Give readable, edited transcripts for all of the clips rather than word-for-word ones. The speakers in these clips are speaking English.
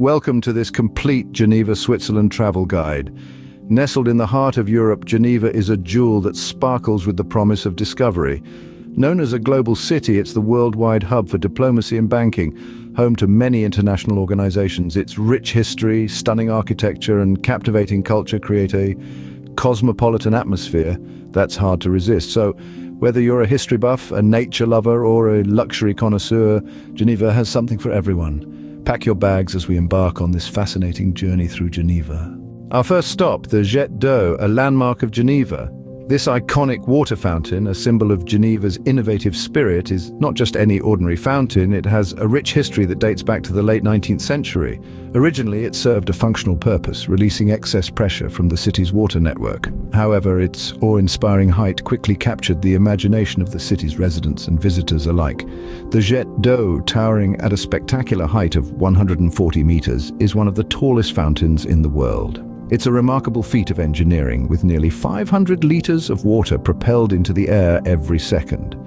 Welcome to this complete Geneva, Switzerland travel guide. Nestled in the heart of Europe, Geneva is a jewel that sparkles with the promise of discovery. Known as a global city, it's the worldwide hub for diplomacy and banking, home to many international organizations. Its rich history, stunning architecture, and captivating culture create a cosmopolitan atmosphere that's hard to resist. So, whether you're a history buff, a nature lover, or a luxury connoisseur, Geneva has something for everyone. Pack your bags as we embark on this fascinating journey through Geneva. Our first stop, the Jet d'Eau, a landmark of Geneva. This iconic water fountain, a symbol of Geneva's innovative spirit, is not just any ordinary fountain. It has a rich history that dates back to the late 19th century. Originally, it served a functional purpose, releasing excess pressure from the city's water network. However, its awe-inspiring height quickly captured the imagination of the city's residents and visitors alike. The Jet d'Eau, towering at a spectacular height of 140 meters, is one of the tallest fountains in the world. It's a remarkable feat of engineering, with nearly 500 liters of water propelled into the air every second.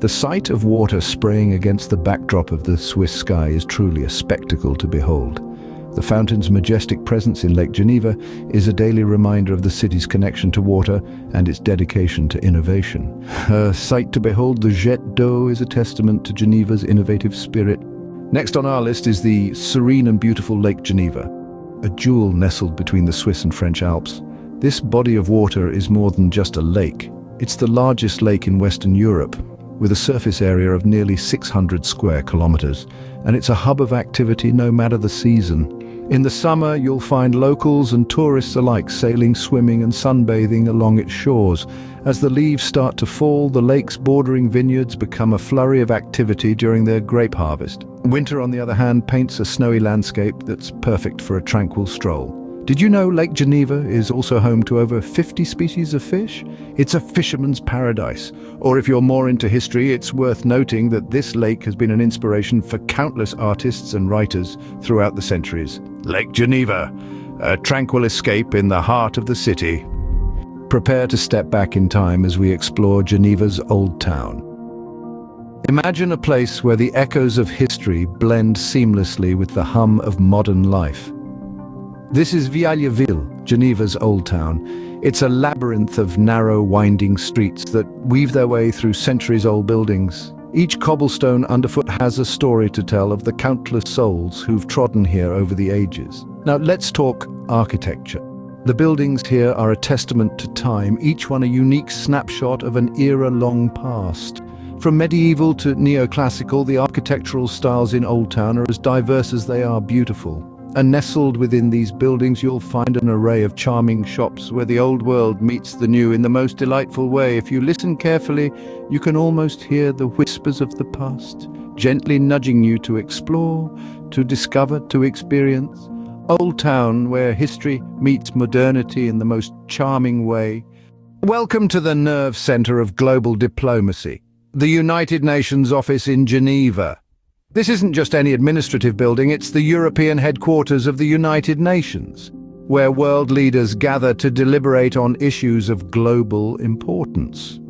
The sight of water spraying against the backdrop of the Swiss sky is truly a spectacle to behold. The fountain's majestic presence in Lake Geneva is a daily reminder of the city's connection to water and its dedication to innovation. A sight to behold, the Jet d'Eau is a testament to Geneva's innovative spirit. Next on our list is the serene and beautiful Lake Geneva, a jewel nestled between the Swiss and French Alps. This body of water is more than just a lake. It's the largest lake in Western Europe, with a surface area of nearly 600 square kilometers, and it's a hub of activity no matter the season. In the summer, you'll find locals and tourists alike sailing, swimming, and sunbathing along its shores. As the leaves start to fall, the lake's bordering vineyards become a flurry of activity during their grape harvest. Winter, on the other hand, paints a snowy landscape that's perfect for a tranquil stroll. Did you know Lake Geneva is also home to over 50 species of fish? It's a fisherman's paradise. Or if you're more into history, it's worth noting that this lake has been an inspiration for countless artists and writers throughout the centuries. Lake Geneva, a tranquil escape in the heart of the city. Prepare to step back in time as we explore Geneva's Old Town. Imagine a place where the echoes of history blend seamlessly with the hum of modern life. This is Vieilleville, Geneva's Old Town. It's a labyrinth of narrow, winding streets that weave their way through centuries-old buildings. Each cobblestone underfoot has a story to tell of the countless souls who've trodden here over the ages. Now let's talk architecture. The buildings here are a testament to time, each one a unique snapshot of an era long past. From medieval to neoclassical, the architectural styles in Old Town are as diverse as they are beautiful. And nestled within these buildings, you'll find an array of charming shops where the old world meets the new in the most delightful way. If you listen carefully, you can almost hear the whispers of the past, gently nudging you to explore, to discover, to experience. Old Town, where history meets modernity in the most charming way. Welcome to the nerve center of global diplomacy, the United Nations office in Geneva. This isn't just any administrative building, it's the European headquarters of the United Nations, where world leaders gather to deliberate on issues of global importance.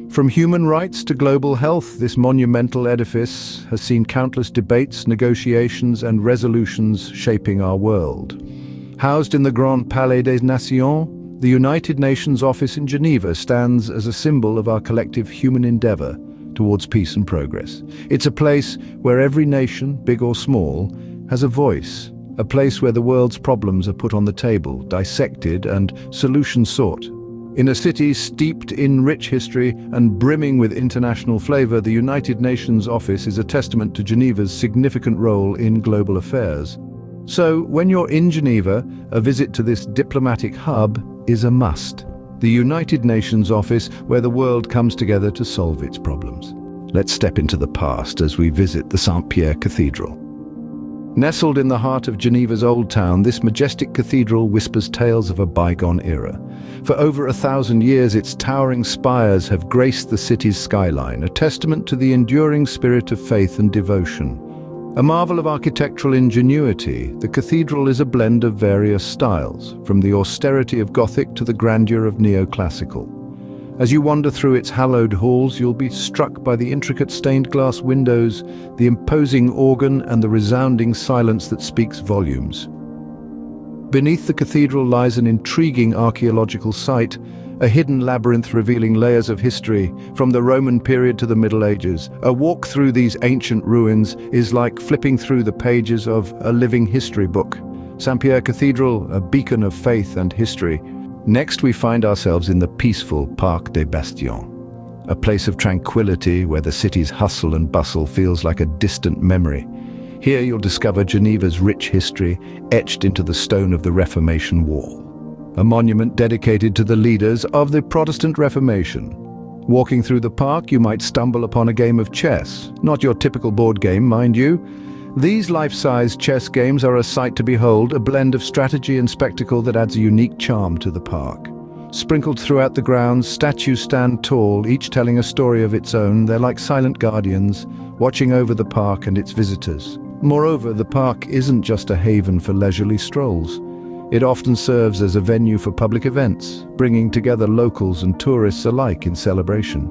From human rights to global health, this monumental edifice has seen countless debates, negotiations, and resolutions shaping our world. Housed in the Grand Palais des Nations, the United Nations office in Geneva stands as a symbol of our collective human endeavor towards peace and progress. It's a place where every nation, big or small, has a voice, a place where the world's problems are put on the table, dissected, and solutions sought. In a city steeped in rich history and brimming with international flavor, the United Nations office is a testament to Geneva's significant role in global affairs. So, when you're in Geneva, a visit to this diplomatic hub is a must. The United Nations office where the world comes together to solve its problems. Let's step into the past as we visit the Saint-Pierre Cathedral. Nestled in the heart of Geneva's Old Town, this majestic cathedral whispers tales of a bygone era. For over 1,000 years, its towering spires have graced the city's skyline, a testament to the enduring spirit of faith and devotion. A marvel of architectural ingenuity, the cathedral is a blend of various styles, from the austerity of Gothic to the grandeur of neoclassical. As you wander through its hallowed halls, you'll be struck by the intricate stained glass windows, the imposing organ, and the resounding silence that speaks volumes. Beneath the cathedral lies an intriguing archaeological site, a hidden labyrinth revealing layers of history, from the Roman period to the Middle Ages. A walk through these ancient ruins is like flipping through the pages of a living history book. Saint-Pierre Cathedral, a beacon of faith and history. Next, we find ourselves in the peaceful Parc des Bastions, a place of tranquility where the city's hustle and bustle feels like a distant memory. Here you'll discover Geneva's rich history, etched into the stone of the Reformation Wall, a monument dedicated to the leaders of the Protestant Reformation. Walking through the park, you might stumble upon a game of chess. Not your typical board game, mind you. These life-size chess games are a sight to behold, a blend of strategy and spectacle that adds a unique charm to the park. Sprinkled throughout the grounds, statues stand tall, each telling a story of its own. They're like silent guardians, watching over the park and its visitors. Moreover, the park isn't just a haven for leisurely strolls. It often serves as a venue for public events, bringing together locals and tourists alike in celebration.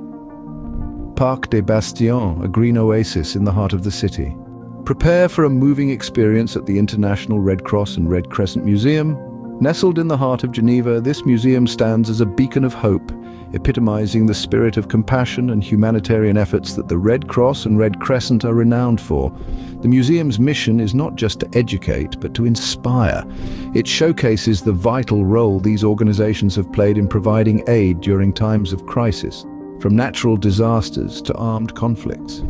Parc des Bastions, a green oasis in the heart of the city. Prepare for a moving experience at the International Red Cross and Red Crescent Museum. Nestled in the heart of Geneva, this museum stands as a beacon of hope, epitomizing the spirit of compassion and humanitarian efforts that the Red Cross and Red Crescent are renowned for. The museum's mission is not just to educate, but to inspire. It showcases the vital role these organizations have played in providing aid during times of crisis, from natural disasters to armed conflicts.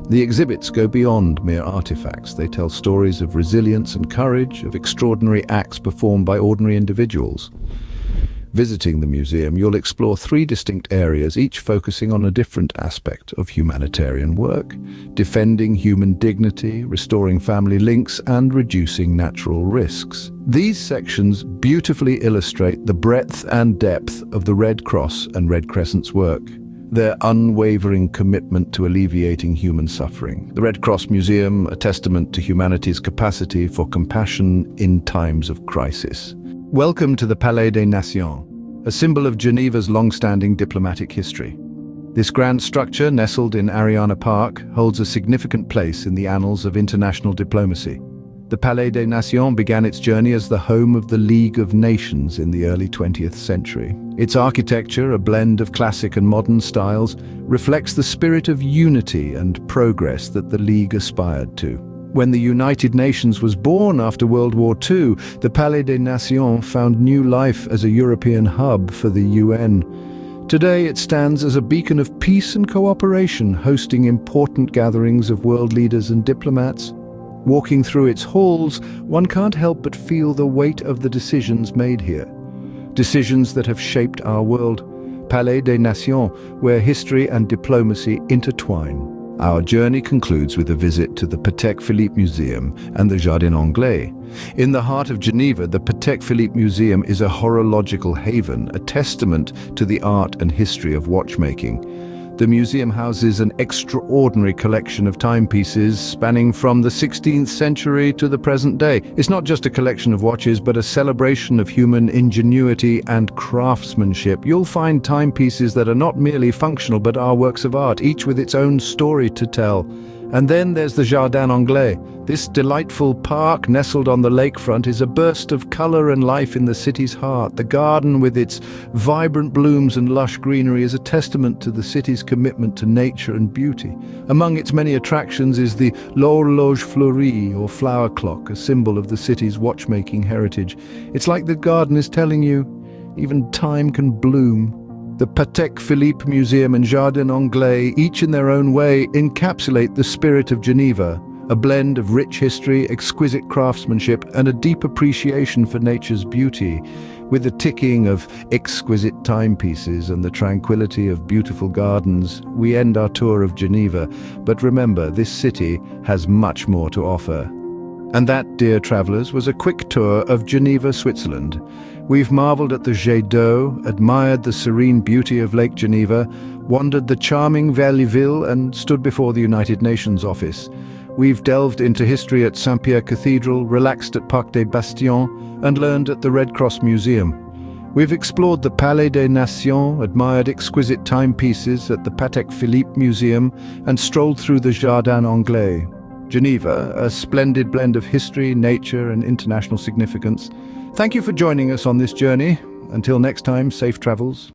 The exhibits go beyond mere artifacts. They tell stories of resilience and courage, of extraordinary acts performed by ordinary individuals. Visiting the museum, you'll explore 3 distinct areas, each focusing on a different aspect of humanitarian work: defending human dignity, restoring family links, and reducing natural risks. These sections beautifully illustrate the breadth and depth of the Red Cross and Red Crescent's work, their unwavering commitment to alleviating human suffering. The Red Cross Museum, a testament to humanity's capacity for compassion in times of crisis. Welcome to the Palais des Nations, a symbol of Geneva's long-standing diplomatic history. This grand structure, nestled in Ariana Park, holds a significant place in the annals of international diplomacy. The Palais des Nations began its journey as the home of the League of Nations in the early 20th century. Its architecture, a blend of classic and modern styles, reflects the spirit of unity and progress that the League aspired to. When the United Nations was born after World War II, the Palais des Nations found new life as a European hub for the UN. Today it stands as a beacon of peace and cooperation, hosting important gatherings of world leaders and diplomats. Walking through its halls, one can't help but feel the weight of the decisions made here. Decisions that have shaped our world. Palais des Nations, where history and diplomacy intertwine. Our journey concludes with a visit to the Patek Philippe Museum and the Jardin Anglais. In the heart of Geneva, the Patek Philippe Museum is a horological haven, a testament to the art and history of watchmaking. The museum houses an extraordinary collection of timepieces spanning from the 16th century to the present day. It's not just a collection of watches, but a celebration of human ingenuity and craftsmanship. You'll find timepieces that are not merely functional, but are works of art, each with its own story to tell. And then there's the Jardin Anglais. This delightful park nestled on the lakefront is a burst of color and life in the city's heart. The garden, with its vibrant blooms and lush greenery, is a testament to the city's commitment to nature and beauty. Among its many attractions is the L'Horloge Fleurie, or flower clock, a symbol of the city's watchmaking heritage. It's like the garden is telling you, even time can bloom. The Patek Philippe Museum and Jardin Anglais, each in their own way, encapsulate the spirit of Geneva, a blend of rich history, exquisite craftsmanship, and a deep appreciation for nature's beauty. With the ticking of exquisite timepieces and the tranquility of beautiful gardens, we end our tour of Geneva. But remember, this city has much more to offer. And that, dear travelers, was a quick tour of Geneva, Switzerland. We've marveled at the Jet d'eau, admired the serene beauty of Lake Geneva, wandered the charming Valleyville, and stood before the United Nations office. We've delved into history at Saint-Pierre Cathedral, relaxed at Parc des Bastions, and learned at the Red Cross Museum. We've explored the Palais des Nations, admired exquisite timepieces at the Patek Philippe Museum, and strolled through the Jardin Anglais. Geneva, a splendid blend of history, nature, and international significance. Thank you for joining us on this journey. Until next time, safe travels.